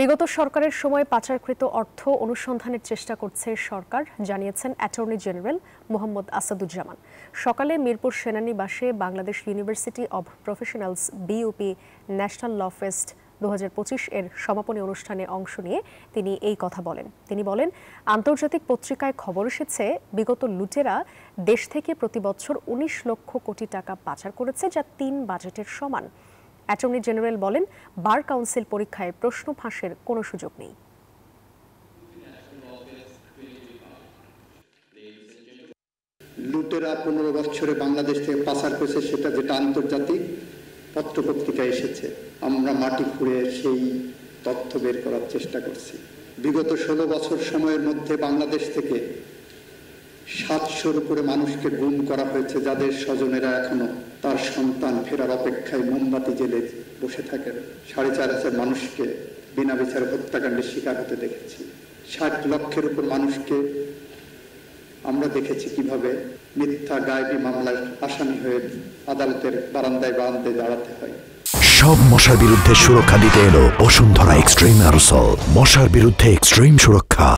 বিগত সরকারের সময় পাচারকৃত অর্থ অনুসন্ধানের চেষ্টা করছে সরকার, জানিয়েছেন অ্যাটর্নি জেনারেল মোহাম্মদ আসাদুজ্জামান। সকালে মিরপুর সেনানিবাসে Bangladesh university of professionals BUP national law fest 2025 এর সমাপনী অনুষ্ঠানে অংশ নিয়ে তিনি এই কথা বলেন। তিনি বলেন, আন্তর্জাতিক পত্রিকায় খবর এসেছে বিগত লুটেরা দেশ থেকে প্রতি বছর 19 লক্ষ কোটি টাকা পাচার করেছে, যা 3 বাজেটের সমান। অ্যাটর্নি জেনারেল বলেন, বার কাউন্সিল পরীক্ষায় প্রশ্ন ফাঁসের কোনো সুযোগ নেই। লুটেরা 15 বছরে বাংলাদেশ থেকে পাচার করেছে, সেটা যেটা আন্তর্জাতিক পত্রপত্রিকায় এসেছে, আমরা মাটি খুঁড়ে সেই তথ্য বের করার চেষ্টা করছি। বিগত 16 বছর সময়ের মধ্যে বাংলাদেশ থেকে 700-র উপরে মানুষকে গুম করা হয়েছে, যাদের স্বজনেরা এখনো তার সন্তান ফেরার অপেক্ষায় মোমবাতি জেলে বসে থাকেন। 4,500 মানুষকে বিনা বিচারে হত্যাকাণ্ডের শিকার হতে দেখেছি। 60 লক্ষের উপর মানুষকে আমরা দেখেছি কিভাবে মিথ্যা গায়েবী মামলার আসামি হয়ে আদালতের বারান্দায় দাঁড়াতে হয়। সব মশার বিরুদ্ধে সুরক্ষা দিতে এলো বসুন্ধরা এক্সট্রিম অ্যারোসল। মশার বিরুদ্ধে এক্সট্রিম সুরক্ষা।